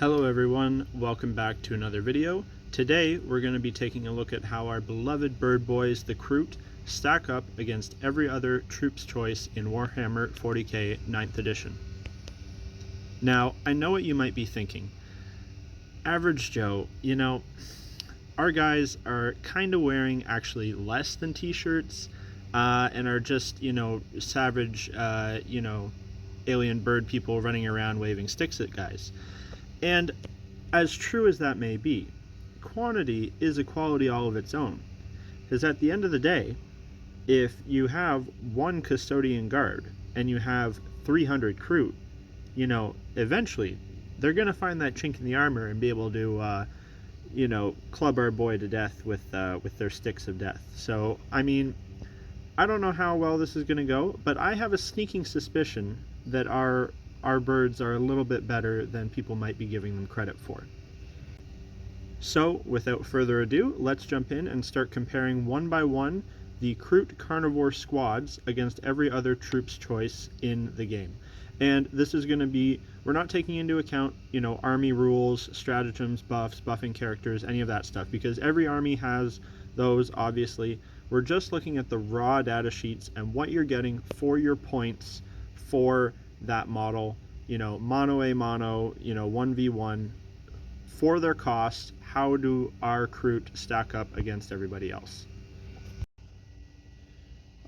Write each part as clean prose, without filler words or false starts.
Hello everyone, welcome back to another video. Today we're going to be taking a look at how our beloved bird boys, the Kroot, stack up against every other troop's choice in Warhammer 40k 9th edition. Now, I know what you might be thinking. Average Joe, our guys are kind of wearing actually less than t-shirts and are just, savage, alien bird people running around waving sticks at guys. And as true as that may be, quantity is a quality all of its own. Because at the end of the day, if you have one custodian guard and you have 300 Kroot, eventually they're going to find that chink in the armor and be able to, club our boy to death with their sticks of death. So, I mean, I don't know how well this is going to go, but I have a sneaking suspicion that our birds are a little bit better than people might be giving them credit for. So, without further ado, let's jump in and start comparing one by one the Kroot Carnivore squads against every other troop's choice in the game. And this is going to be, we're not taking into account, army rules, stratagems, buffs, buffing characters, any of that stuff, because every army has those, obviously. We're just looking at the raw data sheets and what you're getting for your points for that model, mono a mono, 1v1 for their cost. How do our Kroot stack up against everybody else?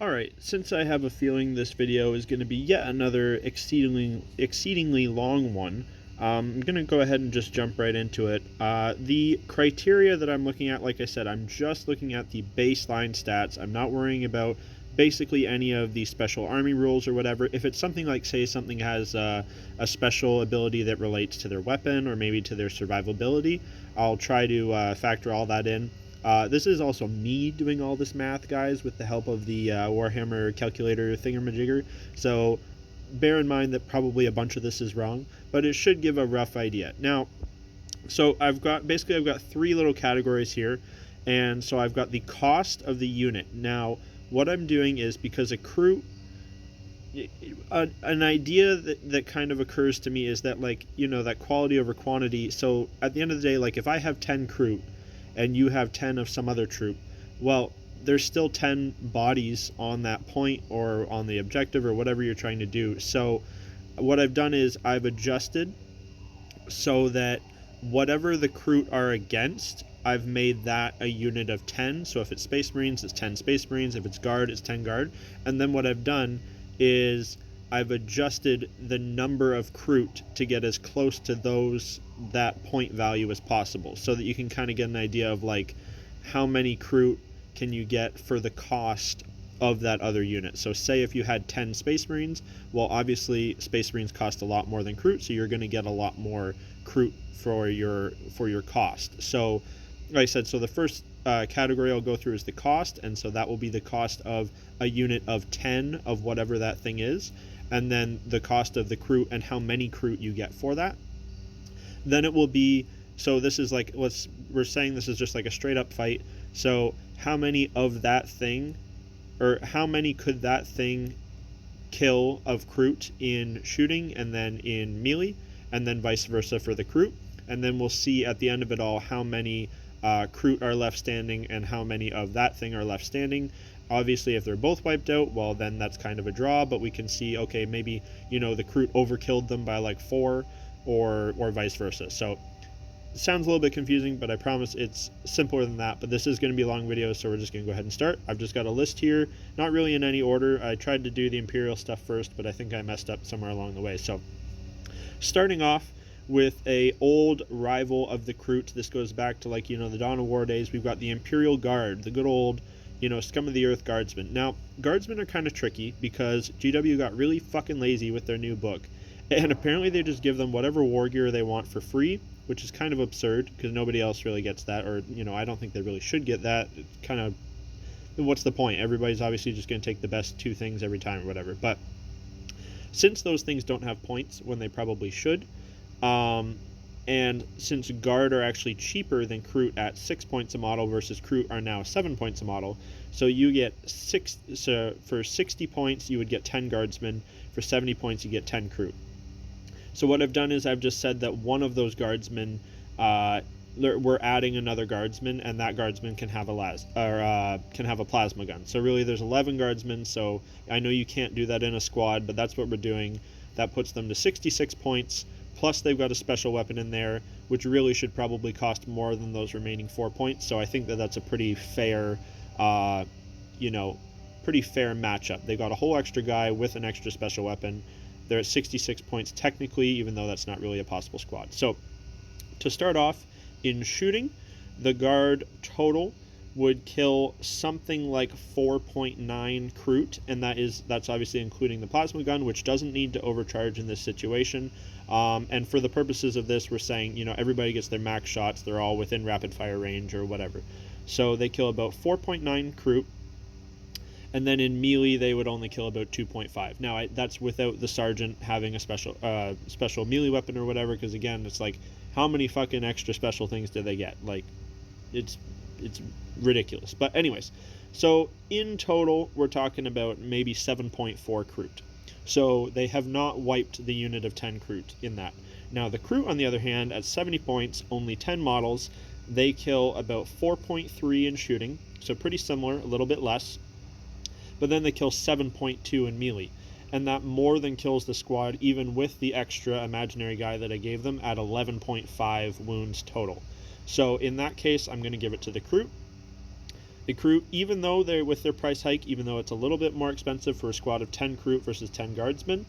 Alright, since I have a feeling this video is going to be yet another exceedingly long one, I'm going to go ahead and just jump right into it. The criteria that I'm looking at, like I said, I'm just looking at the baseline stats. I'm not worrying about basically any of the special army rules or whatever. If it's something like, say, something has a special ability that relates to their weapon or maybe to their survivability, I'll try to factor all that in. This is also me doing all this math, guys, with the help of the Warhammer calculator thingamajigger, so bear in mind that probably a bunch of this is wrong, but it should give a rough idea. Now, so I've got three little categories here, and so I've got the cost of the unit. Now, what I'm doing is, because a Kroot, an idea that kind of occurs to me is that, that quality over quantity. So at the end of the day, if I have 10 Kroot and you have 10 of some other troop, well, there's still 10 bodies on that point or on the objective or whatever you're trying to do. So what I've done is I've adjusted so that whatever the Kroot are against, I've made that a unit of 10. So if it's Space Marines, it's 10 Space Marines. If it's Guard, it's 10 Guard. And then what I've done is I've adjusted the number of Kroot to get as close to that point value as possible, so that you can kind of get an idea of how many Kroot can you get for the cost of that other unit. So say if you had 10 Space Marines, well, obviously Space Marines cost a lot more than Kroot, so you're going to get a lot more Kroot for your cost. So like I said, so the first category I'll go through is the cost, and so that will be the cost of a unit of 10 of whatever that thing is, and then the cost of the Kroot and how many Kroot you get for that. Then it will be, so this is we're saying this is just like a straight up fight, so how many of that thing, or how many could that thing kill of Kroot in shooting and then in melee, and then vice versa for the Kroot. And then we'll see at the end of it all how many Kroot are left standing and how many of that thing are left standing. Obviously, if they're both wiped out, well, then that's kind of a draw, but we can see, okay, maybe, the Kroot overkilled them by 4 or vice versa. So it sounds a little bit confusing, but I promise it's simpler than that. But this is going to be a long video, so we're just going to go ahead and start. I've just got a list here, not really in any order. I tried to do the Imperial stuff first, but I think I messed up somewhere along the way. So starting off with a old rival of the Kroot, this goes back to the Dawn of War days. We've got the Imperial Guard, the good old scum of the earth guardsmen. Now, guardsmen are kind of tricky because GW got really fucking lazy with their new book, and apparently they just give them whatever war gear they want for free, which is kind of absurd because nobody else really gets that, or I don't think they really should get that. It's kind of, what's the point? Everybody's obviously just going to take the best 2 things every time or whatever. But since those things don't have points when they probably should, and since Guard are actually cheaper than Kroot at 6 points a model versus Kroot are now 7 points a model, so you get for 60 points you would get 10 Guardsmen, for 70 points you get 10 Kroot. So what I've done is I've just said that one of those guardsmen, we're adding another guardsman, and that guardsman can have a plasma gun. So really, there's 11 guardsmen. So I know you can't do that in a squad, but that's what we're doing. That puts them to 66 points. Plus, they've got a special weapon in there, which really should probably cost more than those remaining 4 points. So I think that that's a pretty fair, pretty fair matchup. They got a whole extra guy with an extra special weapon. They're at 66 points technically, even though that's not really a possible squad. So to start off, in shooting, the guard total would kill something like 4.9 Kroot, and that's obviously including the plasma gun, which doesn't need to overcharge in this situation. And for the purposes of this, we're saying, everybody gets their max shots. They're all within rapid fire range or whatever. So they kill about 4.9 Kroot. And then in melee, they would only kill about 2.5. Now, that's without the sergeant having a special melee weapon or whatever, because again, it's like, how many fucking extra special things do they get? Like, it's ridiculous. But anyways, so in total, we're talking about maybe 7.4 Kroot. So they have not wiped the unit of 10 Kroot in that. Now, the Kroot, on the other hand, at 70 points, only 10 models, they kill about 4.3 in shooting, so pretty similar, a little bit less. But then they kill 7.2 in melee, and that more than kills the squad, even with the extra imaginary guy that I gave them at 11.5 wounds total. So in that case, I'm going to give it to the Kroot. The Kroot, even though they're with their price hike, even though it's a little bit more expensive for a squad of 10 Kroot versus 10 guardsmen,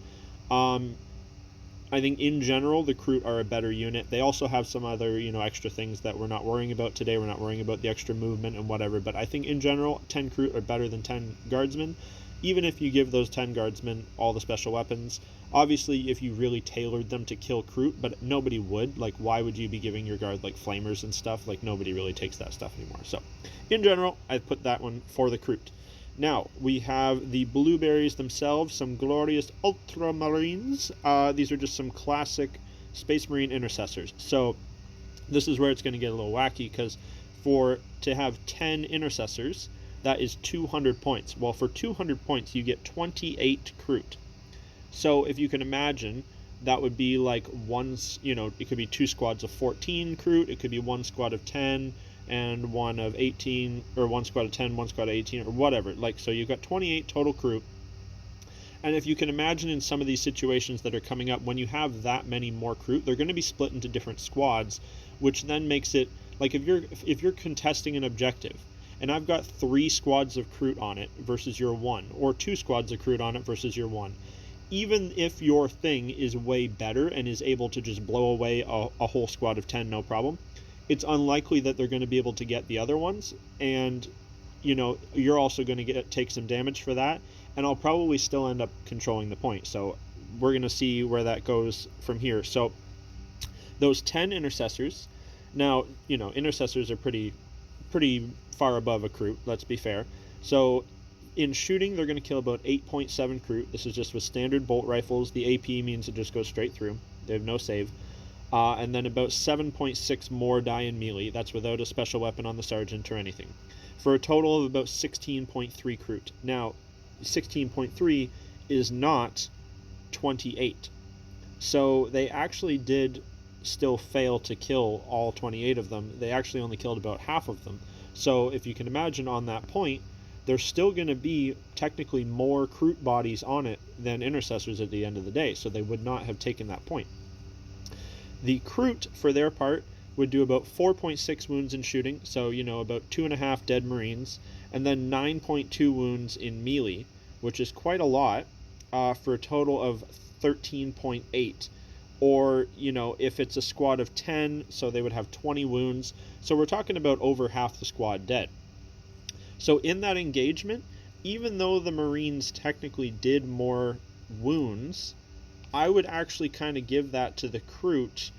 I think in general the Kroot are a better unit. They also have some other extra things that we're not worrying about today. We're not worrying about the extra movement and whatever, but I think in general 10 Kroot are better than 10 guardsmen, even if you give those 10 guardsmen all the special weapons. Obviously, if you really tailored them to kill Kroot, but nobody would. Like, why would you be giving your guard like flamers and stuff? Like, nobody really takes that stuff anymore. So in general, I put that one for the Kroot. Now, we have the blueberries themselves, some glorious ultramarines. These are just some classic Space Marine intercessors. So this is where it's going to get a little wacky, because to have 10 intercessors, that is 200 points. Well, for 200 points, you get 28 Kroot. So if you can imagine, that would be like it could be 2 squads of 14 Kroot, it could be 1 squad of 10, and 1 of 18, or 1 squad of 10, 1 squad of 18, or whatever. Like, so you've got 28 total Kroot. And if you can imagine in some of these situations that are coming up, when you have that many more Kroot, they're going to be split into different squads, which then makes it, like, if you're contesting an objective, and I've got 3 squads of Kroot on it versus your 1, or 2 squads of Kroot on it versus your 1, even if your thing is way better and is able to just blow away a whole squad of 10, no problem, it's unlikely that they're going to be able to get the other ones, and you're also going to take some damage for that, and I'll probably still end up controlling the point. So we're going to see where that goes from here. So those 10 intercessors, now intercessors are pretty far above a Kroot, let's be fair. So in shooting, they're going to kill about 8.7 Kroot. This is just with standard bolt rifles. The AP means it just goes straight through. They have no save. And then about 7.6 more die in melee. That's without a special weapon on the sergeant or anything, for a total of about 16.3 Kroot. Now, 16.3 is not 28. So they actually did still fail to kill all 28 of them. They actually only killed about half of them. So if you can imagine, on that point, there's still going to be technically more Kroot bodies on it than intercessors at the end of the day. So they would not have taken that point. The Kroot, for their part, would do about 4.6 wounds in shooting, so, about 2.5 dead Marines, and then 9.2 wounds in melee, which is quite a lot, for a total of 13.8. Or, if it's a squad of 10, so they would have 20 wounds. So we're talking about over half the squad dead. So in that engagement, even though the Marines technically did more wounds, I would actually kind of give that to the Kroot,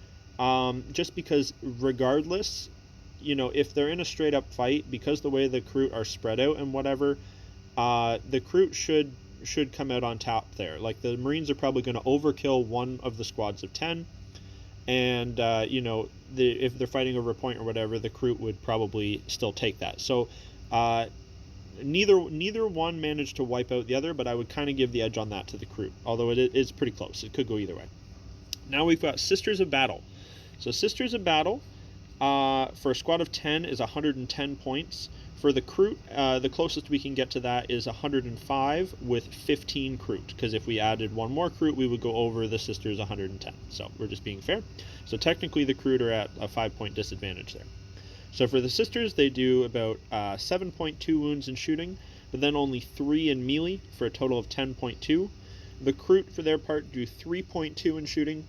just because regardless, if they're in a straight up fight, because the way the Kroot are spread out and whatever, the Kroot should come out on top there. Like, the Marines are probably going to overkill one of the squads of 10, and if they're fighting over a point or whatever, the Kroot would probably still take that. So neither one managed to wipe out the other, but I would kind of give the edge on that to the Kroot, although it is pretty close. It could go either way. Now we've got Sisters of Battle. So Sisters of Battle, for a squad of 10 is 110 points. For the Kroot, the closest we can get to that is 105 with 15 Kroot, because if we added one more Kroot, we would go over the Sisters 110. So we're just being fair. So technically the Kroot are at a 5-point disadvantage there. So for the Sisters, they do about 7.2 wounds in shooting, but then only 3 in melee for a total of 10.2. The Kroot, for their part, do 3.2 in shooting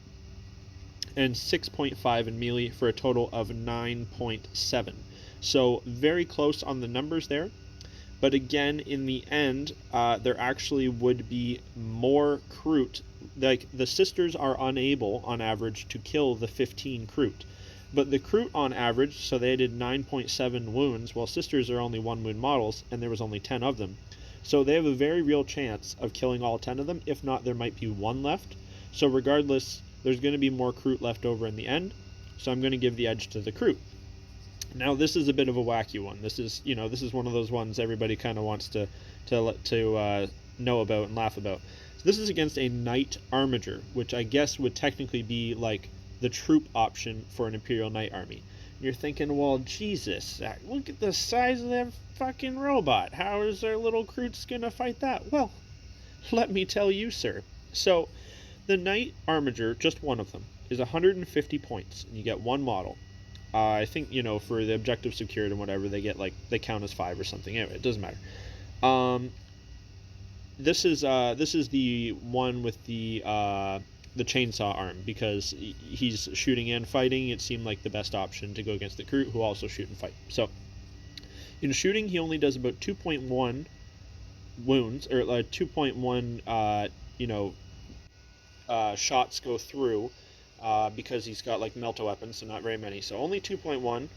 and 6.5 in melee for a total of 9.7. So very close on the numbers there. But again, in the end, there actually would be more Kroot. Like, the Sisters are unable, on average, to kill the 15 Kroot. But the Kroot, on average, so they did 9.7 wounds, while Sisters are only 1 wound models, and there was only 10 of them. So they have a very real chance of killing all 10 of them. If not, there might be 1 left. So regardless, there's going to be more Kroot left over in the end. So I'm going to give the edge to the Kroot. Now, this is a bit of a wacky one. This is one of those ones everybody kind of wants to know about and laugh about. So this is against a Knight Armiger, which I guess would technically be like the troop option for an Imperial Knight army. You're thinking, well, Jesus, look at the size of that fucking robot. How is our little Kroots gonna fight that? Well, let me tell you, sir. So, the Knight Armiger, just one of them, is 150 points, and you get 1 model. I think, for the objective secured and whatever, they get, they count as 5 or something. Anyway, it doesn't matter. This is the one with the chainsaw arm, because he's shooting and fighting. It seemed like the best option to go against the Kroot, who also shoot and fight. So, in shooting, he only does about 2.1 wounds, or 2.1, shots go through, because he's got melta weapons, so not very many. So only 2.1.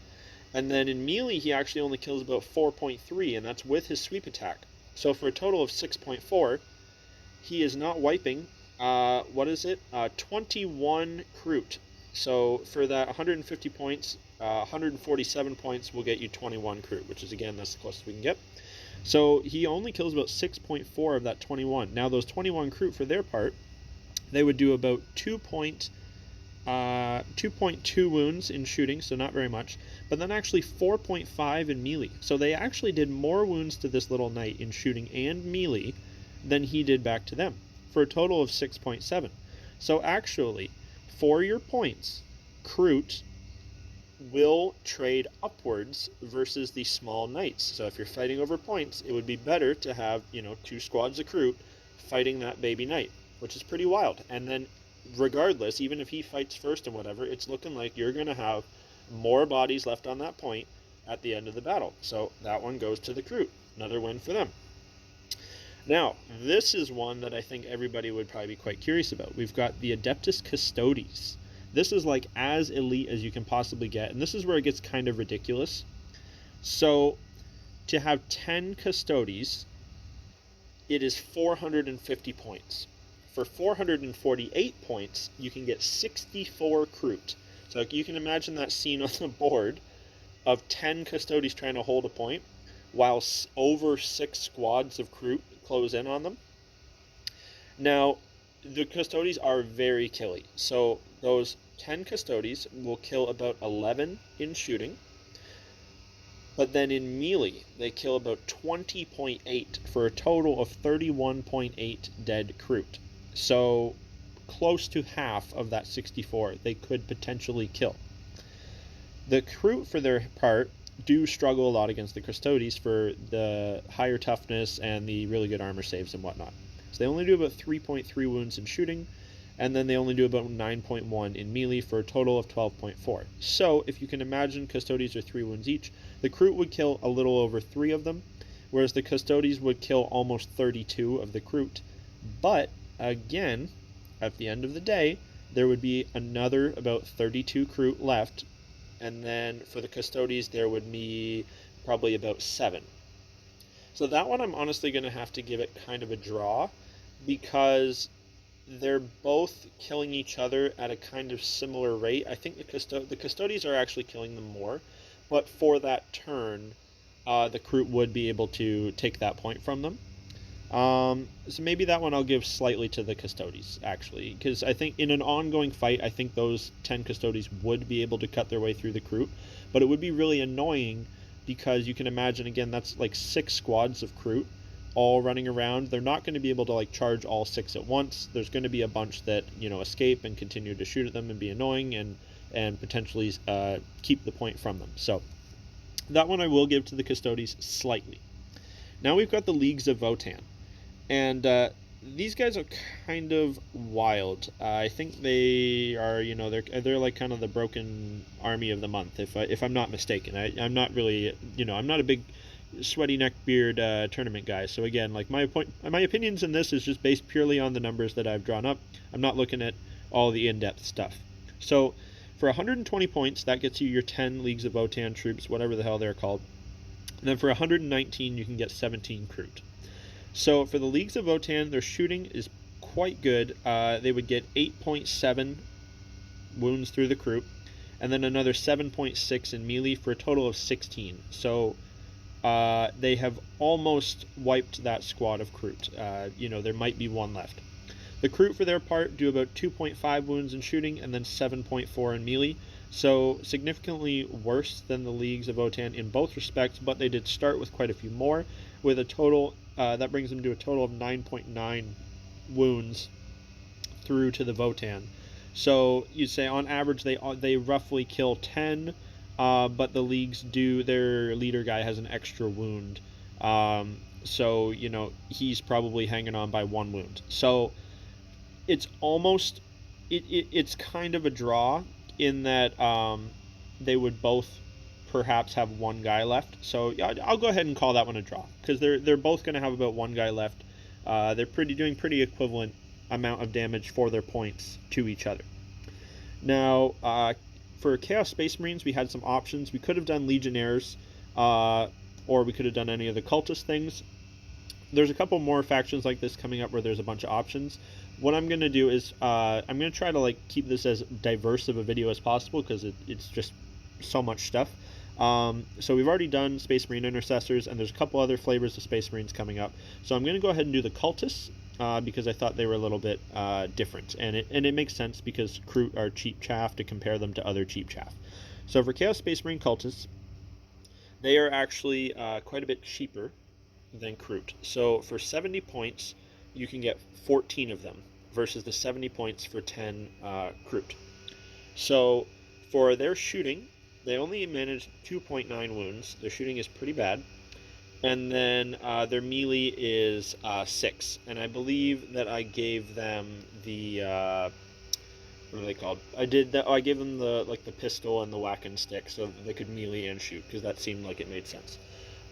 And then in melee, he actually only kills about 4.3, and that's with his sweep attack. So for a total of 6.4, he is not wiping, 21 Kroot. So for that 150 points, 147 points will get you 21 Kroot, which is, again, that's the closest we can get. So he only kills about 6.4 of that 21. Now, those 21 Kroot, for their part, they would do about 2.2 wounds in shooting, so not very much, but then actually 4.5 in melee. So they actually did more wounds to this little knight in shooting and melee than he did back to them, for a total of 6.7. So actually, for your points, Kroot will trade upwards versus the small knights. So if you're fighting over points, it would be better to have, 2 squads of Kroot fighting that baby knight, which is pretty wild. And then regardless, even if he fights first and whatever, it's looking like you're going to have more bodies left on that point at the end of the battle. So that one goes to the Kroot. Another win for them. Now, this is one that I think everybody would probably be quite curious about. We've got the Adeptus Custodes. This is as elite as you can possibly get, and this is where it gets kind of ridiculous. So, to have 10 Custodes, it is 450 points. For 448 points, you can get 64 Kroot. So you can imagine that scene on the board of 10 Custodes trying to hold a point, while over 6 squads of Kroot close in on them. Now, the Custodes are very killy. So those 10 Custodes will kill about 11 in shooting, but then in melee, they kill about 20.8 for a total of 31.8 dead Kroot. So close to half of that 64 they could potentially kill. The Kroot, for their part, do struggle a lot against the Custodes for the higher toughness and the really good armor saves and whatnot. So they only do about 3.3 wounds in shooting, and then they only do about 9.1 in melee for a total of 12.4. So if you can imagine, Custodes are 3 wounds each. The Kroot would kill a little over 3 of them, whereas the Custodes would kill almost 32 of the Kroot. But again, at the end of the day, there would be another about 32 Kroot left, and then for the Custodes, there would be probably about 7. So that one, I'm honestly going to have to give it kind of a draw, because they're both killing each other at a kind of similar rate. I think the Custodes are actually killing them more, but for that turn, the Kroot would be able to take that point from them. So maybe that one I'll give slightly to the custodes, actually, because I think in an ongoing fight, I think those 10 custodes would be able to cut their way through the Kroot, but it would be really annoying because you can imagine, again, that's like 6 squads of Kroot all running around. They're not going to be able to like charge all 6 at once. There's going to be a bunch that, you know, escape and continue to shoot at them and be annoying and potentially keep the point from them. So that one I will give to the custodes slightly. Now we've got the Leagues of Votann. And these guys are kind of wild. I think they are, you know, they're like kind of the broken army of the month, if I'm not mistaken. I'm not really, you know, I'm not a big sweaty neckbeard tournament guy. So again, like my opinions in this is just based purely on the numbers that I've drawn up. I'm not looking at all the in-depth stuff. So for 120 points, that gets you your 10 Leagues of Votann troops, whatever the hell they're called. And then for 119, you can get 17 Kroot. So for the Leagues of Votann, their shooting is quite good. They would get 8.7 wounds through the Kroot, and then another 7.6 in melee for a total of 16. So they have almost wiped that squad of Kroot. You know, there might be one left. The Kroot, for their part, do about 2.5 wounds in shooting and then 7.4 in melee. So significantly worse than the Leagues of Votann in both respects, but they did start with quite a few more, with a total that brings them to a total of 9.9 wounds through to the Votann. So you'd say on average they roughly kill 10, but the leagues their leader guy has an extra wound. So, you know, he's probably hanging on by 1 wound. So it's almost, it's kind of a draw in that they would both perhaps have 1 guy left. So yeah, I'll go ahead and call that one a draw, because they're both going to have about 1 guy left. They're doing pretty equivalent amount of damage for their points to each other. Now, for Chaos Space Marines, we had some options. We could have done Legionnaires, or we could have done any of the cultist things. There's a couple more factions like this coming up where there's a bunch of options. What I'm going to do is I'm going to try to like keep this as diverse of a video as possible, because it's just so much stuff. So we've already done Space Marine Intercessors, and there's a couple other flavors of Space Marines coming up. So I'm going to go ahead and do the Cultists, because I thought they were a little bit different, and it makes sense because Kroot are cheap chaff to compare them to other cheap chaff. So for Chaos Space Marine Cultists, they are actually quite a bit cheaper than Kroot. So for 70 points, you can get 14 of them, versus the 70 points for 10 Kroot. So for their shooting, they only managed 2.9 wounds. Their shooting is pretty bad. And then their melee is 6. And I believe that I gave them the what are they called? I gave them the pistol and the whack and stick, so they could melee and shoot, because that seemed like it made sense.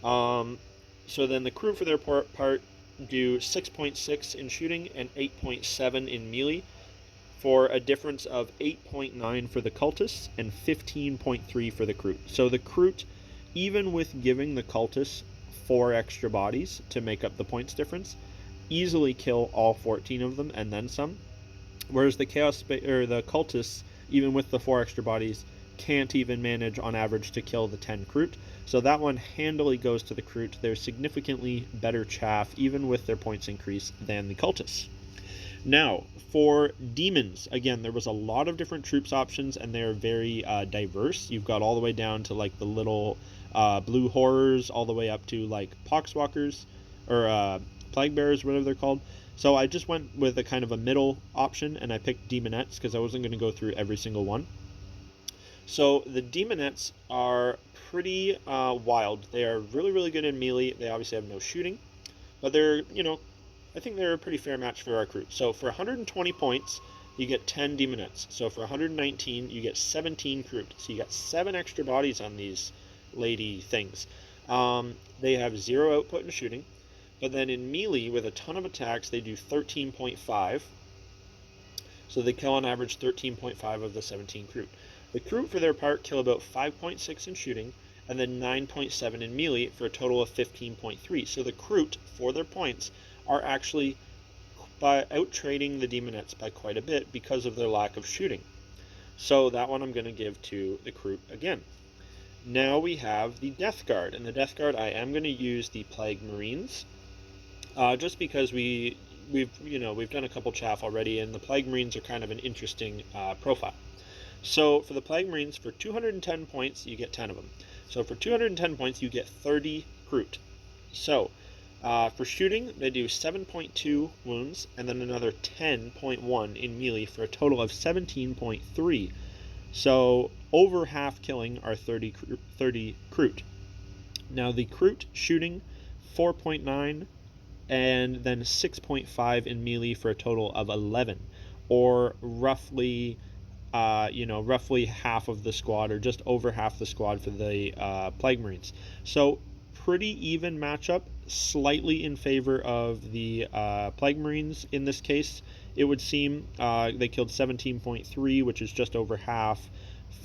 So then the Kroot, for their part, do 6.6 in shooting and 8.7 in melee, for a difference of 8.9 for the Cultists and 15.3 for the Kroot. So the Kroot, even with giving the Cultists 4 extra bodies to make up the points difference, easily kill all 14 of them and then some. Whereas the the Cultists, even with the 4 extra bodies, can't even manage on average to kill the 10 Kroot. So that one handily goes to the Kroot. They're significantly better chaff, even with their points increase, than the Cultists. Now, for demons, again, there was a lot of different troops options, and they're very diverse. You've got all the way down to like the little blue horrors, all the way up to like poxwalkers, or plague bearers, whatever they're called. So I just went with a kind of a middle option, and I picked demonettes because I wasn't going to go through every single one. So the demonettes are pretty wild. They are really, really good in melee. They obviously have no shooting, but they're, you know, I think they're a pretty fair match for our Kroot. So for 120 points, you get 10 demonettes. So for 119, you get 17 Kroot. So you got 7 extra bodies on these lady things. They have 0 output in shooting, but then in melee, with a ton of attacks, they do 13.5. So they kill on average 13.5 of the 17 Kroot. The Kroot, for their part, kill about 5.6 in shooting, and then 9.7 in melee, for a total of 15.3. So the Kroot, for their points, are actually out trading the demonettes by quite a bit because of their lack of shooting. So that one I'm going to give to the Kroot again. Now we have the Death Guard, and the Death Guard, I am going to use the Plague Marines. just because we've done a couple chaff already, and the Plague Marines are kind of an interesting profile. So for the Plague Marines, for 210 points, you get 10 of them. So for 210 points, you get 30 Kroot. So for shooting, they do 7.2 wounds, and then another 10.1 in melee for a total of 17.3. So over half killing are 30 Kroot. Now the Kroot shooting 4.9 and then 6.5 in melee for a total of 11, or roughly roughly half of the squad, or just over half the squad for the Plague Marines. So pretty even matchup, slightly in favor of the Plague Marines in this case. It would seem they killed 17.3, which is just over half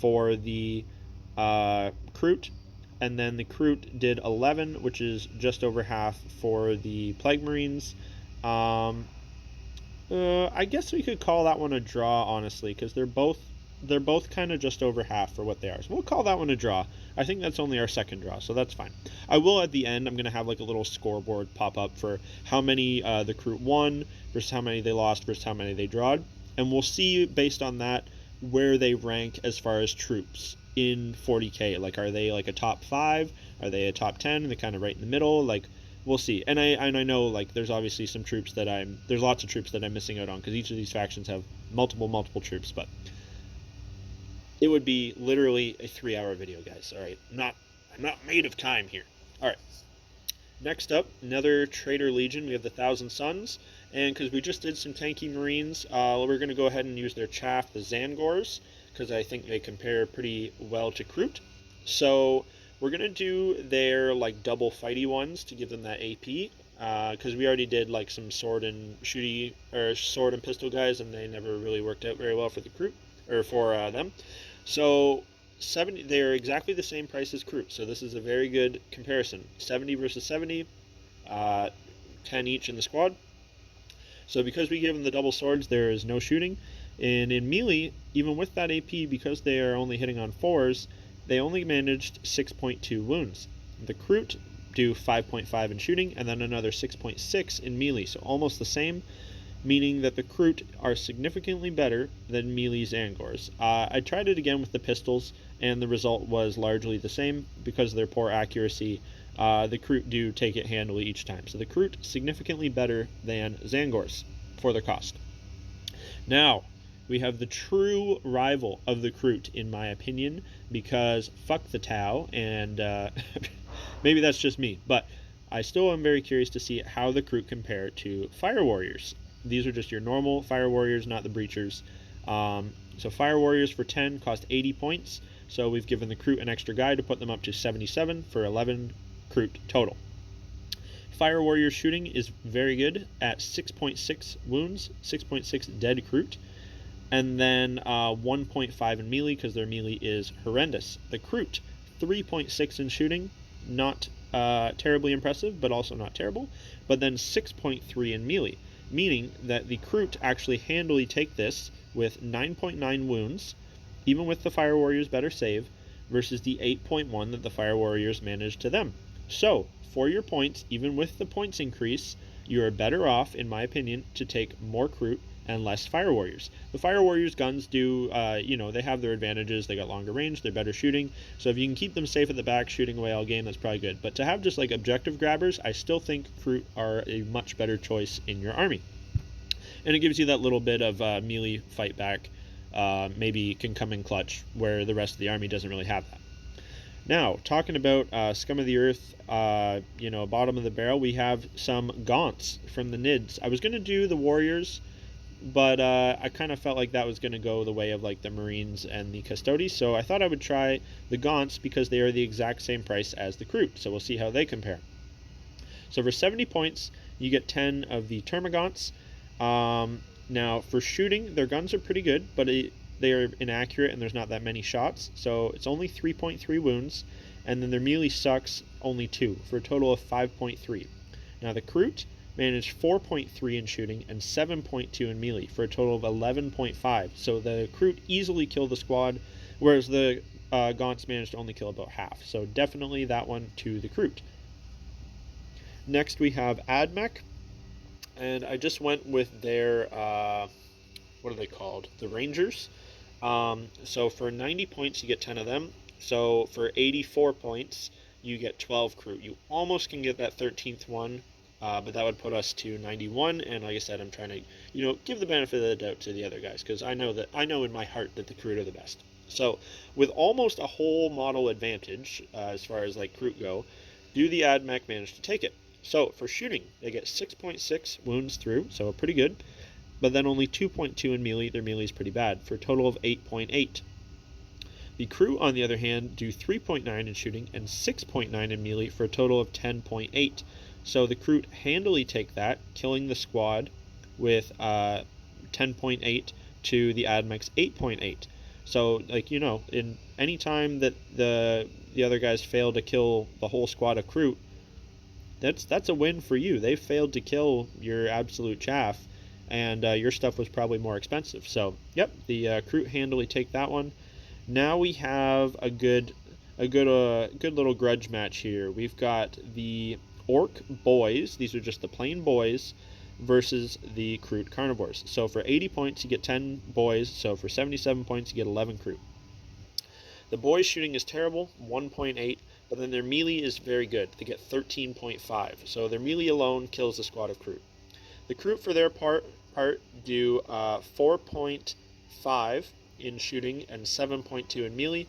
for the Kroot, and then the Kroot did 11, which is just over half for the Plague Marines. I guess we could call that one a draw, honestly, because they're both kind of just over half for what they are. So we'll call that one a draw. I think that's only our second draw, so that's fine. I will at the end, I'm going to have like a little scoreboard pop up for how many the Kroot won versus how many they lost versus how many they drawed. And we'll see based on that where they rank as far as troops in 40k. Like, are they like a top 5? Are they a top 10? They're kind of right in the middle. Like, we'll see. And I know, like, there's obviously some troops that there's lots of troops that I'm missing out on, because each of these factions have multiple troops, but it would be literally a 3-hour video, guys. All right, I'm not made of time here. All right. Next up, another Traitor Legion. We have the Thousand Suns, and because we just did some tanky Marines, we're going to go ahead and use their chaff, the Zangors, because I think they compare pretty well to Kroot. So we're going to do their like double fighty ones to give them that AP, because we already did like some sword and pistol guys, and they never really worked out very well for the Kroot, or for them. So 70, they are exactly the same price as Kroot, so this is a very good comparison. 70 versus 70, 10 each in the squad. So because we give them the double swords, there is no shooting. And in melee, even with that AP, because they are only hitting on 4s, they only managed 6.2 wounds. The Kroot do 5.5 in shooting, and then another 6.6 in melee, so almost the same, meaning that the Kroot are significantly better than melee Zangors. I tried it again with the pistols, and the result was largely the same. Because of their poor accuracy, the Kroot do take it handily each time. So the Kroot significantly better than Zangors for their cost. Now, we have the true rival of the Kroot, in my opinion, because fuck the Tau, and maybe that's just me, but I still am very curious to see how the Kroot compare to Fire Warriors. These are just your normal Fire Warriors, not the Breachers. So Fire Warriors for 10 cost 80 points. So we've given the Kroot an extra guy to put them up to 77 for 11 Kroot total. Fire Warriors shooting is very good at 6.6 wounds, 6.6 dead Kroot. And then 1.5 in melee, because their melee is horrendous. The Kroot, 3.6 in shooting, not terribly impressive, but also not terrible. But then 6.3 in melee, meaning that the Kroot actually handily take this with 9.9 wounds, even with the Fire Warriors' better save, versus the 8.1 that the Fire Warriors managed to them. So, for your points, even with the points increase, you are better off, in my opinion, to take more Kroot and less Fire Warriors. The Fire Warriors guns do, they have their advantages. They got longer range, they're better shooting. So if you can keep them safe at the back, shooting away all game, that's probably good. But to have just like objective grabbers, I still think Kroot are a much better choice in your army. And it gives you that little bit of melee fight back, maybe can come in clutch, where the rest of the army doesn't really have that. Now, talking about scum of the earth, bottom of the barrel, we have some gaunts from the Nids. I was going to do the Warriors, but I kind of felt like that was going to go the way of like the Marines and the Custodes, so I thought I would try the gaunts because they are the exact same price as the Kroot, so we'll see how they compare. So for 70 points, you get 10 of the Termagaunts. Now, for shooting, their guns are pretty good, but they are inaccurate and there's not that many shots, so it's only 3.3 wounds, and then their melee sucks, only 2, for a total of 5.3. Now, the Kroot managed 4.3 in shooting and 7.2 in melee for a total of 11.5. So the Kroot easily killed the squad, whereas the Gaunts managed to only kill about half. So definitely that one to the Kroot. Next we have Admech. and I just went with their what are they called? The Rangers. So for 90 points, you get 10 of them. So for 84 points, you get 12 Kroot. You almost can get that 13th one, but that would put us to 91. And like I said, I'm trying to, give the benefit of the doubt to the other guys, because I know in my heart that the Kroot are the best. So with almost a whole model advantage as far as like Kroot go, do the AdMech manage to take it? So for shooting, they get 6.6 wounds through, so pretty good. But then only 2.2 in melee. Their melee is pretty bad, for a total of 8.8. The Kroot, on the other hand, do 3.9 in shooting and 6.9 in melee for a total of 10.8. So the Kroot handily take that, killing the squad with 10.8 to the AdMech's 8.8. So, in any time that the other guys fail to kill the whole squad of Kroot, that's a win for you. They failed to kill your absolute chaff, and your stuff was probably more expensive. So, yep, the Kroot handily take that one. Now we have a good little grudge match here. We've got the Orc Boys. These are just the plain boys versus the Kroot Carnivores. So for 80 points, you get 10 boys. So for 77 points, you get 11 Kroot. The boys' shooting is terrible, 1.8, but then their melee is very good. They get 13.5. So their melee alone kills the squad of Kroot. The Kroot, for their part do 4.5 in shooting and 7.2 in melee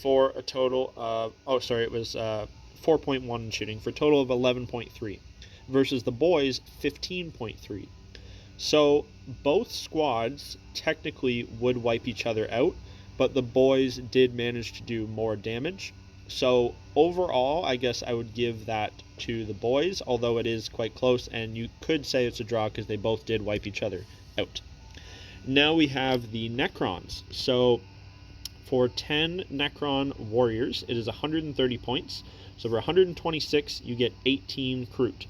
for a total of, 4.1 in shooting for a total of 11.3 versus the boys 15.3. So both squads technically would wipe each other out, but the boys did manage to do more damage. So overall, I guess I would give that to the boys, although it is quite close, and you could say it's a draw because they both did wipe each other out. Now we have the Necrons. So for 10 Necron warriors, it is 130 points. So for 126, you get 18 Kroot.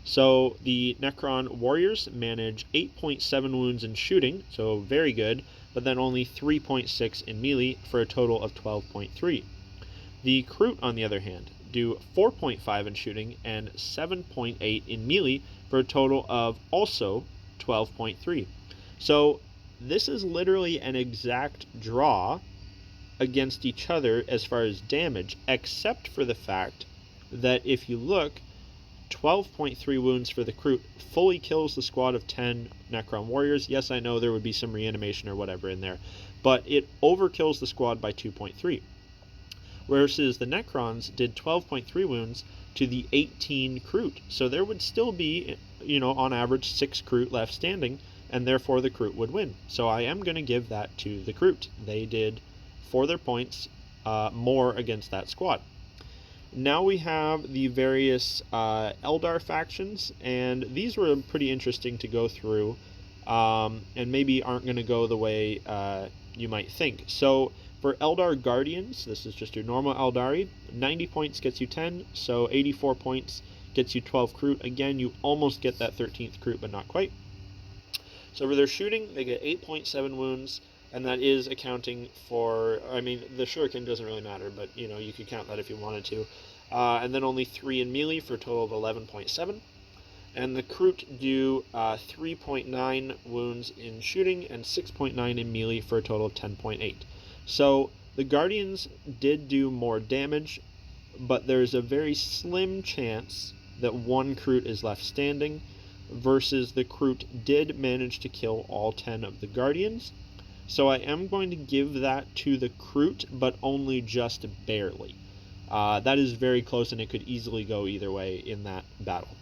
So the Necron warriors manage 8.7 wounds in shooting, so very good, but then only 3.6 in melee for a total of 12.3. The Kroot, on the other hand, do 4.5 in shooting and 7.8 in melee for a total of also 12.3. So this is literally an exact draw against each other as far as damage, except for the fact that if you look, 12.3 wounds for the Kroot fully kills the squad of 10 Necron warriors. Yes, I know there would be some reanimation or whatever in there, but it overkills the squad by 2.3. Versus the Necrons did 12.3 wounds to the 18 Kroot. So there would still be, on average 6 Kroot left standing, and therefore the Kroot would win. So I am going to give that to the Kroot. They did, for their points, more against that squad. Now we have the various Eldar factions, and these were pretty interesting to go through, and maybe aren't going to go the way you might think. So for Eldar Guardians, this is just your normal Eldari, 90 points gets you 10, so 84 points gets you 12 Kroot. Again, you almost get that 13th Kroot, but not quite. So for their shooting, they get 8.7 wounds, and that is accounting for, the shuriken doesn't really matter, but, you could count that if you wanted to. And then only 3 in melee for a total of 11.7. And the Kroot do 3.9 wounds in shooting and 6.9 in melee for a total of 10.8. So the Guardians did do more damage, but there's a very slim chance that one Kroot is left standing, versus the Kroot did manage to kill all 10 of the Guardians. So I am going to give that to the Kroot, but only just barely. That is very close, and it could easily go either way in that battle.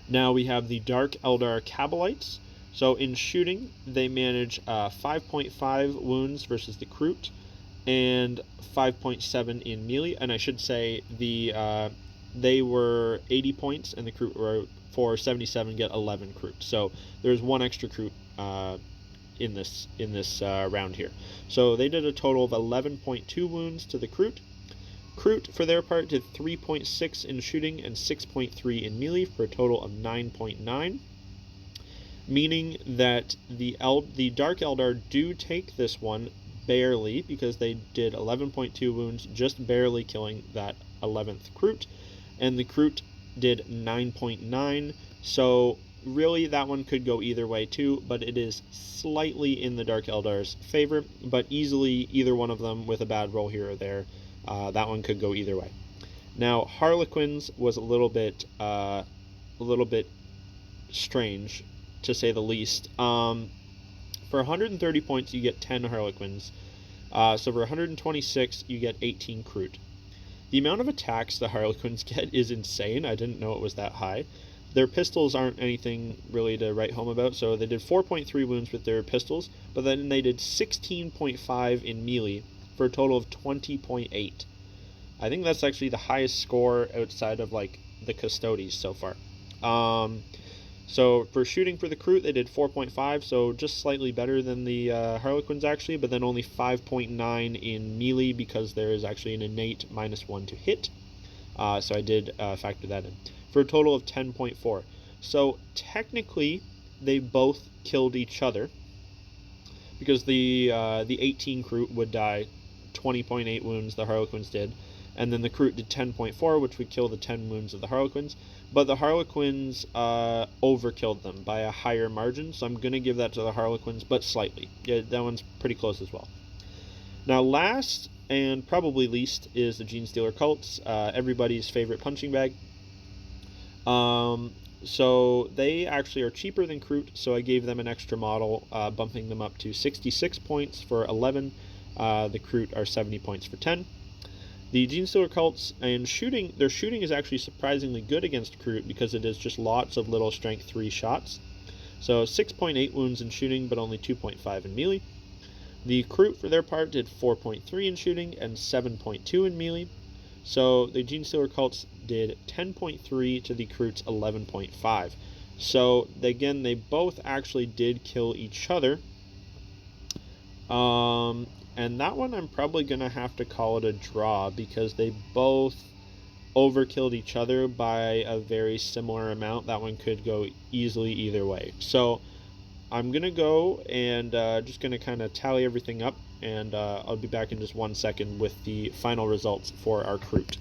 Now we have the Dark Eldar Kabalites. So in shooting, they manage 5.5 wounds versus the Kroot, and 5.7 in melee. And I should say they were 80 points, and the Kroot were for 77 get 11 Kroot. So there's one extra Kroot in this round here. So they did a total of 11.2 wounds to the Kroot. Kroot, for their part, did 3.6 in shooting and 6.3 in melee for a total of 9.9. Meaning that the Dark Eldar do take this one barely, because they did 11.2 wounds, just barely killing that 11th Kroot. And the Kroot did 9.9, so really that one could go either way too, but it is slightly in the Dark Eldar's favor, but easily either one of them with a bad roll here or there. That one could go either way. Now, Harlequins was a little bit strange, to say the least. For 130 points, you get 10 Harlequins. So for 126, you get 18 Kroot. The amount of attacks the Harlequins get is insane. I didn't know it was that high. Their pistols aren't anything really to write home about, so they did 4.3 wounds with their pistols, but then they did 16.5 in melee for a total of 20.8. I think that's actually the highest score outside of like the custodes so far. So for shooting for the Kroot, they did 4.5, so just slightly better than the Harlequins actually, but then only 5.9 in melee because there is actually an innate -1 to hit. So I did factor that in. For a total of 10.4. So technically, they both killed each other because the 18 Kroot would die 20.8 wounds, the Harlequins did, and then the Kroot did 10.4, which would kill the 10 wounds of the Harlequins. But the Harlequins overkilled them by a higher margin, so I'm going to give that to the Harlequins, but slightly. Yeah, that one's pretty close as well. Now, last and probably least is the Genestealer Cults, everybody's favorite punching bag. So they actually are cheaper than Kroot, so I gave them an extra model, bumping them up to 66 points for 11. The Kroot are 70 points for 10. The Genestealer Cults and shooting, their shooting is actually surprisingly good against Kroot because it is just lots of little strength 3 shots. So 6.8 wounds in shooting, but only 2.5 in melee. The Kroot, for their part, did 4.3 in shooting and 7.2 in melee. So the Genestealer Cults did 10.3 to the Kroot's 11.5. So again, they both actually did kill each other. And that one I'm probably going to have to call it a draw because they both overkilled each other by a very similar amount. That one could go easily either way. So I'm going to go and just going to kind of tally everything up, and I'll be back in just 1 second with the final results for our Kroot.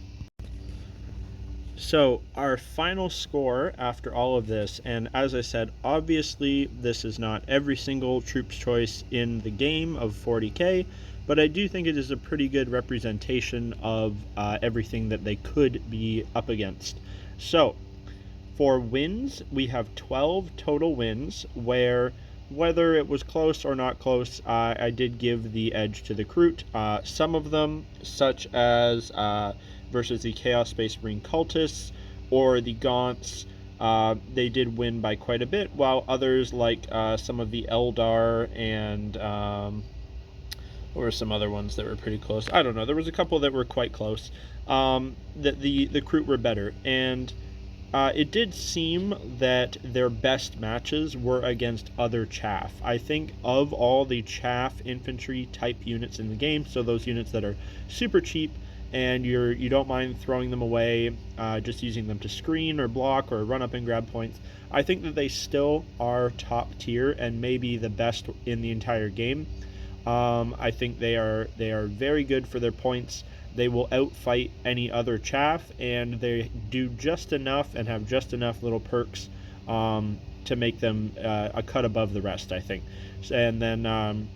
So our final score after all of this, and as I said, obviously this is not every single troop's choice in the game of 40k, but I do think it is a pretty good representation of everything that they could be up against. So for wins, we have 12 total wins, where whether it was close or not close, I did give the edge to the Kroot. Some of them, such as versus the Chaos Space Marine Cultists or the Gaunts, they did win by quite a bit, while others, like some of the Eldar and what were some other ones that were pretty close? I don't know. There was a couple that were quite close. That the Kroot were better, and it did seem that their best matches were against other chaff. I think of all the chaff infantry type units in the game, so those units that are super cheap and you don't mind throwing them away, just using them to screen or block or run up and grab points, I think that they still are top tier and maybe the best in the entire game. I think they are very good for their points. They will outfight any other chaff, and they do just enough and have just enough little perks to make them a cut above the rest, I think. And then,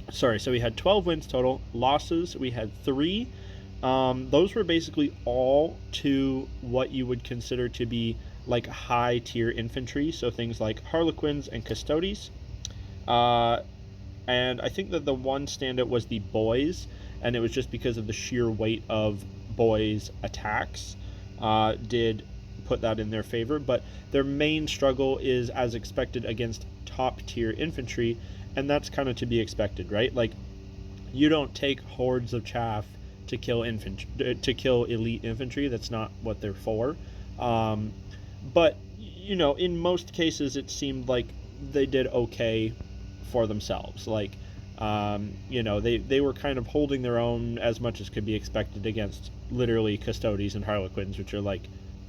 so we had 12 wins total. Losses, we had 3. Those were basically all to what you would consider to be like high tier infantry, so things like Harlequins and Custodes. And I think that the one standout was the boys, and it was just because of the sheer weight of boys' attacks did put that in their favor. But their main struggle is, as expected, against top tier infantry, and that's kind of to be expected, right? Like, you don't take hordes of chaff to kill elite infantry. That's not what they're for. But you know, in most cases, it seemed like they did okay for themselves. Like, you know, they were kind of holding their own as much as could be expected against literally Custodes and Harlequins, which are like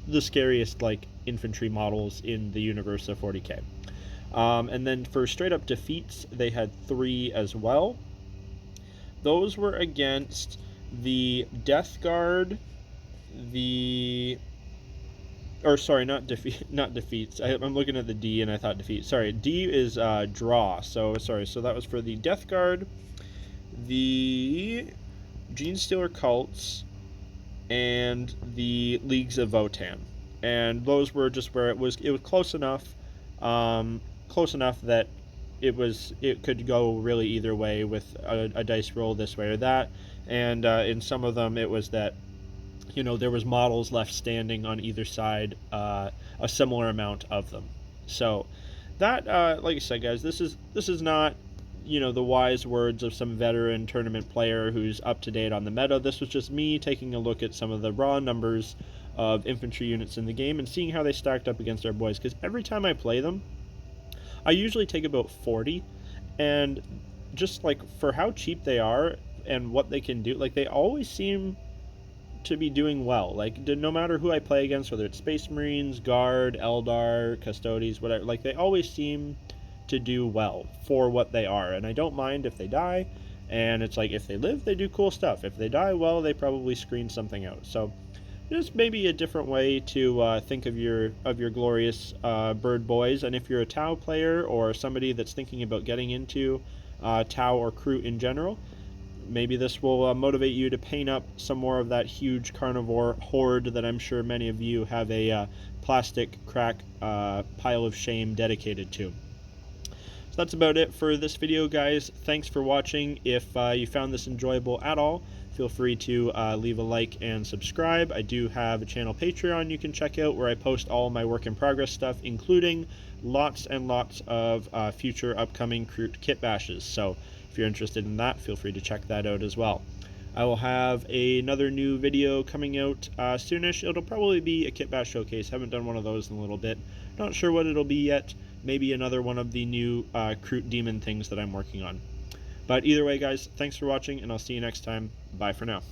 the scariest like infantry models in the universe of 40k. And then for straight up defeats, they had 3 as well. Those were against the Death Guard, the or sorry, not defeat, not defeats. I'm looking at the D and I thought defeat. Sorry, D is draw. So sorry, so that was for the Death Guard, the Genestealer cults, and the Leagues of Votan. And those were just where it was close enough, close enough that it could go really either way with a dice roll this way or that. And in some of them, it was that there was models left standing on either side, a similar amount of them. So that, like I said, guys, this is not the wise words of some veteran tournament player who's up to date on the meta. This was just me taking a look at some of the raw numbers of infantry units in the game and seeing how they stacked up against our boys, because every time I play them, I usually take about 40, and just like for how cheap they are and what they can do, like they always seem to be doing well. Like no matter who I play against, whether it's Space Marines, Guard, Eldar, Custodes, whatever, like they always seem to do well for what they are. And I don't mind if they die, and it's like if they live, they do cool stuff. If they die, well, they probably screen something out. So just maybe a different way to think of your glorious bird boys. And if you're a Tau player or somebody that's thinking about getting into Tau or Kroot in general, maybe this will motivate you to paint up some more of that huge carnivore horde that I'm sure many of you have a plastic crack pile of shame dedicated to. So that's about it for this video, guys. Thanks for watching. If you found this enjoyable at all, feel free to leave a like and subscribe. I do have a channel Patreon you can check out where I post all my work in progress stuff, including lots and lots of future upcoming Kroot kit bashes. So if you're interested in that, feel free to check that out as well. I will have another new video coming out soonish. It'll probably be a kit bash showcase. Haven't done one of those in a little bit. Not sure what it'll be yet. Maybe another one of the new Kroot demon things that I'm working on. But either way, guys, thanks for watching, and I'll see you next time. Bye for now.